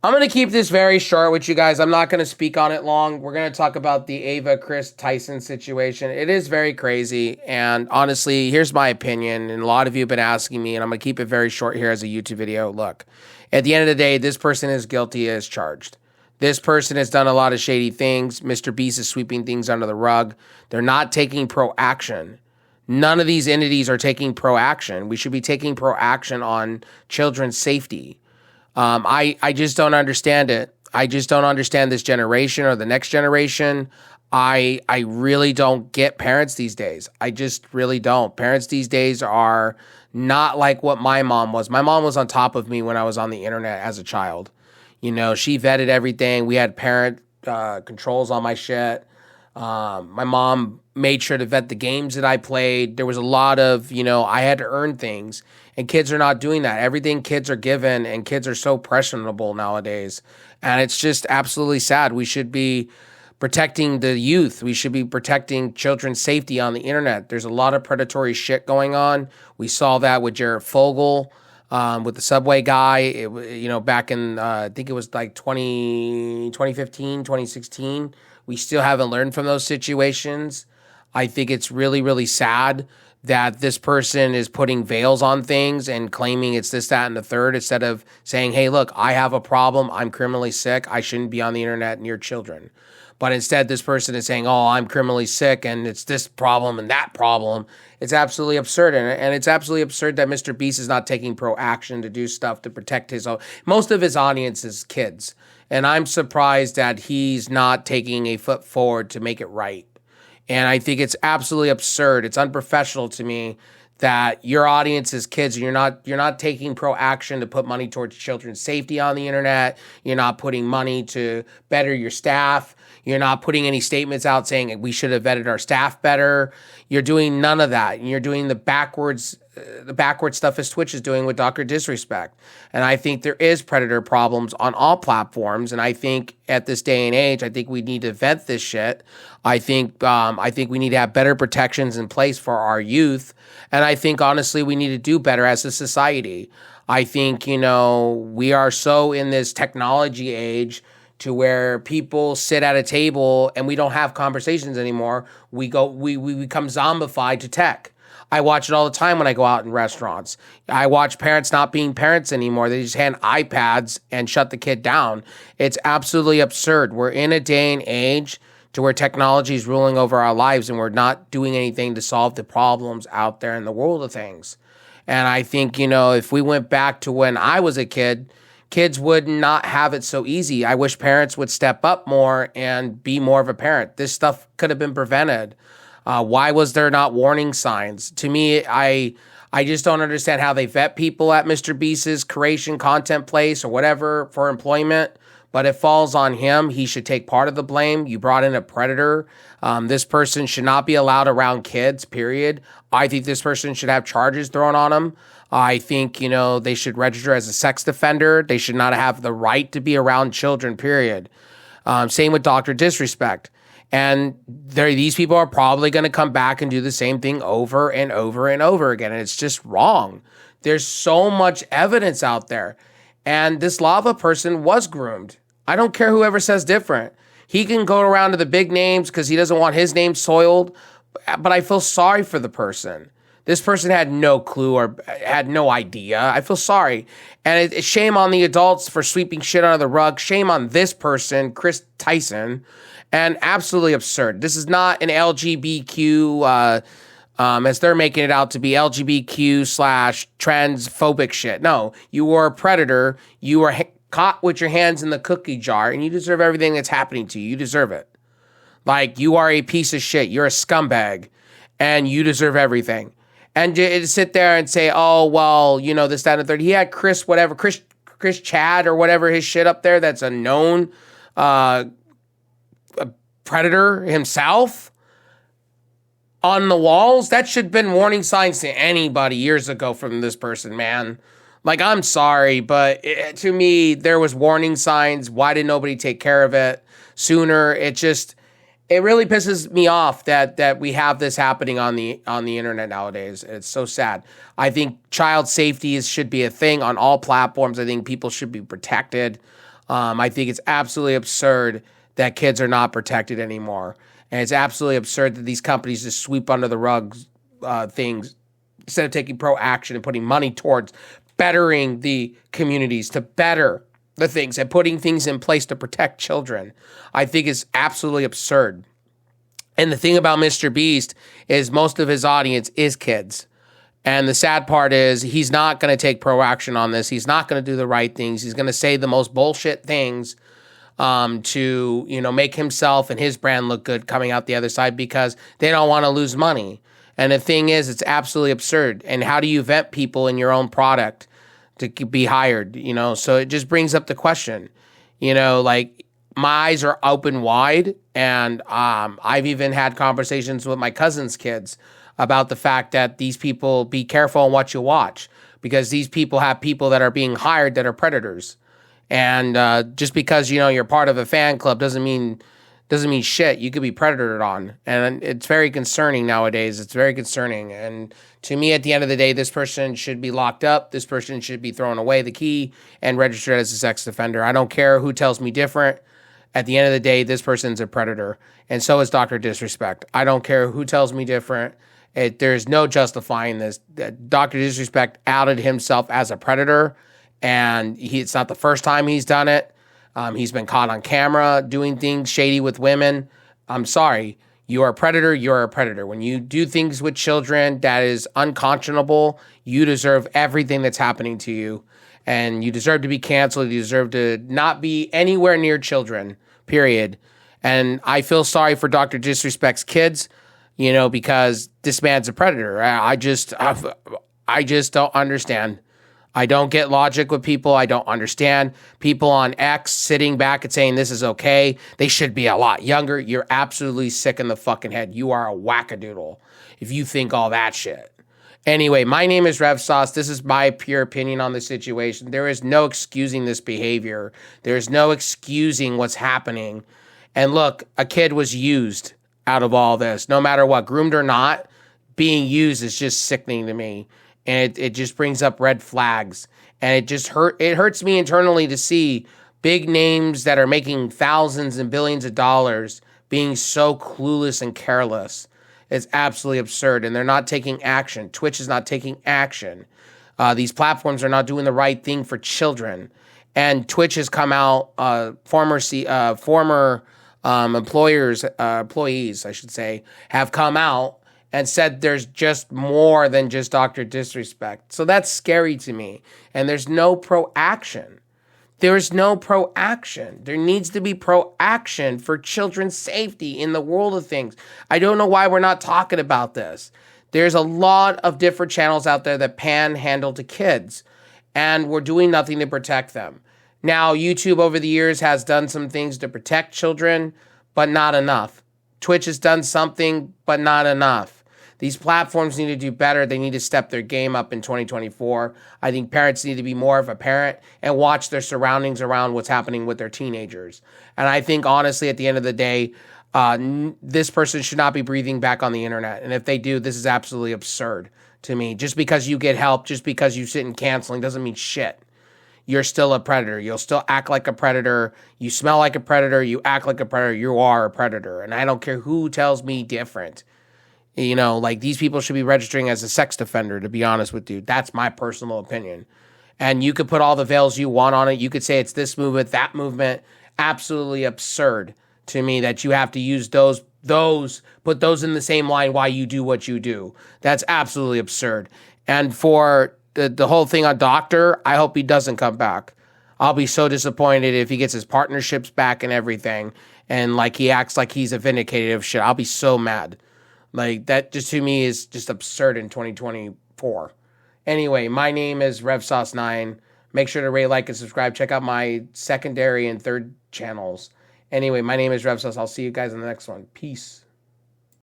I'm going to keep this very short with you guys. I'm not going to speak on it long. We're going to talk about the Ava Kris Tyson situation. It is very crazy. And honestly, here's my opinion. And a lot of you have been asking me, and I'm going to keep it very short here as a YouTube video. Look, at the end of the day, this person is guilty as charged. This person has done a lot of shady things. Mr. Beast is sweeping things under the rug. They're not taking pro action. None of these entities are taking pro action. We should be taking pro action on children's safety. I just don't understand it. I just don't understand this generation or the next generation. I really don't get parents these days. I just really don't. Parents these days are not like what my mom was. My mom was on top of me when I was on the internet as a child. You know, she vetted everything. We had parent controls on my shit. My mom made sure to vet the games that I played. There was a lot of, I had to earn things. And kids are not doing that. Everything kids are given, and kids are so impressionable nowadays. And it's just absolutely sad. We should be protecting the youth. We should be protecting children's safety on the internet. There's a lot of predatory shit going on. We saw that with Jared Fogle, with the Subway guy, back in, I think it was like 2015, 2016. We still haven't learned from those situations. I think it's really, really sad that this person is putting veils on things and claiming it's this, that, and the third, instead of saying, hey, look, I have a problem. I'm criminally sick. I shouldn't be on the internet near children. But instead, this person is saying, oh, I'm criminally sick and it's this problem and that problem. It's absolutely absurd. And it's absolutely absurd that Mr. Beast is not taking pro action to do stuff to protect his own. Most of his audience is kids. And I'm surprised that he's not taking a foot forward to make it right. And I think it's absolutely absurd. It's unprofessional to me that your audience is kids and you're not taking pro action to put money towards children's safety on the internet. You're not putting money to better your staff. You're not putting any statements out saying we should have vetted our staff better. You're doing none of that. You're doing the backwards stuff as Twitch is doing with Dr. Disrespect. And I think there is predator problems on all platforms. And I think at this day and age, I think we need to vet this shit. I think we need to have better protections in place for our youth. And I think honestly, we need to do better as a society. I think, we are so in this technology age to where people sit at a table and we don't have conversations anymore. We become zombified to tech. I watch it all the time when I go out in restaurants. I watch parents not being parents anymore. They just hand iPads and shut the kid down. It's absolutely absurd. We're in a day and age to where technology is ruling over our lives and we're not doing anything to solve the problems out there in the world of things. And I think, if we went back to when I was a kid, kids would not have it so easy. I wish parents would step up more and be more of a parent. This stuff could have been prevented. Why was there not warning signs? To me, I just don't understand how they vet people at Mr. Beast's creation content place or whatever for employment, but it falls on him. He should take part of the blame. You brought in a predator. This person should not be allowed around kids, period. I think this person should have charges thrown on him. I think, they should register as a sex offender. They should not have the right to be around children, period. Same with Dr. Disrespect. And these people are probably going to come back and do the same thing over and over and over again. And it's just wrong. There's so much evidence out there. And this lava person was groomed. I don't care whoever says different. He can go around to the big names because he doesn't want his name soiled. But I feel sorry for the person. This person had no clue or had no idea. I feel sorry. And it's shame on the adults for sweeping shit under the rug. Shame on this person, Kris Tyson. And absolutely absurd. This is not an LGBTQ, as they're making it out to be, LGBTQ/transphobic shit. No, you were a predator. You were caught with your hands in the cookie jar, and you deserve everything that's happening to you. You deserve it. Like, you are a piece of shit. You're a scumbag, and you deserve everything. And to sit there and say, oh, well, this, that, and the third. He had Chris Chad or whatever his shit up there that's a known predator himself on the walls. That should have been warning signs to anybody years ago from this person, man. Like, I'm sorry, but to me, there was warning signs. Why did nobody take care of it sooner? it really pisses me off that we have this happening on the internet nowadays. It's so sad. I think child safety should be a thing on all platforms. I think people should be protected. I think it's absolutely absurd that kids are not protected anymore. And it's absolutely absurd that these companies just sweep under the rug things instead of taking pro action and putting money towards bettering the communities, to better the things and putting things in place to protect children. I think is absolutely absurd. And the thing about Mr. Beast is most of his audience is kids. And the sad part is he's not going to take pro action on this. He's not going to do the right things. He's going to say the most bullshit things to, make himself and his brand look good coming out the other side because they don't want to lose money. And the thing is, it's absolutely absurd. And how do you vet people in your own product to be hired? So it just brings up the question, like my eyes are open wide. And I've even had conversations with my cousin's kids about the fact that these people, be careful on what you watch, because these people have people that are being hired that are predators. And just because, you're part of a fan club doesn't mean shit. You could be predatored on. And it's very concerning nowadays. It's very concerning. And to me, at the end of the day, this person should be locked up. This person should be thrown away the key and registered as a sex offender. I don't care who tells me different. At the end of the day, this person's a predator. And so is Dr. Disrespect. I don't care who tells me different. There's no justifying this. Dr. Disrespect outed himself as a predator. And it's not the first time he's done it. He's been caught on camera doing things shady with women. I'm sorry. You are a predator. You're a predator. When you do things with children that is unconscionable, you deserve everything that's happening to you. And you deserve to be canceled. You deserve to not be anywhere near children, period. And I feel sorry for Dr. Disrespect's kids, because this man's a predator. I just don't understand. I don't get logic with people. I don't understand people on X sitting back and saying this is okay. They should be a lot younger. You're absolutely sick in the fucking head. You are a wackadoodle if you think all that shit. Anyway, my name is Rev Sauce. This is my pure opinion on the situation. There is no excusing this behavior. There's no excusing what's happening. And look, a kid was used out of all this. No matter what, groomed or not, being used is just sickening to me. And it just brings up red flags. And it hurts me internally to see big names that are making thousands and billions of dollars being so clueless and careless. It's absolutely absurd. And they're not taking action. Twitch is not taking action. These platforms are not doing the right thing for children. And Twitch has come out, former employees, I should say, have come out and said there's just more than just Dr. Disrespect. So that's scary to me. And there's no pro-action. There's no pro-action. There needs to be pro-action for children's safety in the world of things. I don't know why we're not talking about this. There's a lot of different channels out there that panhandle to kids, and we're doing nothing to protect them. Now, YouTube over the years has done some things to protect children, but not enough. Twitch has done something, but not enough. These platforms need to do better. They need to step their game up in 2024. I think parents need to be more of a parent and watch their surroundings around what's happening with their teenagers. And I think, honestly, at the end of the day, this person should not be breathing back on the internet. And if they do, this is absolutely absurd to me. Just because you get help, just because you sit in canceling doesn't mean shit. You're still a predator. You'll still act like a predator. You smell like a predator. You act like a predator. You are a predator. And I don't care who tells me different. These people should be registering as a sex offender, to be honest with you. That's my personal opinion. And you could put all the veils you want on it. You could say it's this movement, that movement. Absolutely absurd to me that you have to use those, put those in the same line why you do what you do. That's absolutely absurd. And for the whole thing on Doctor, I hope he doesn't come back. I'll be so disappointed if he gets his partnerships back and everything. And he acts like he's a vindicated of shit. I'll be so mad. That just to me is just absurd in 2024. Anyway, my name is RevSauce9. Make sure to rate, like, and subscribe. Check out my secondary and third channels. Anyway, my name is RevSauce. I'll see you guys in the next one. Peace.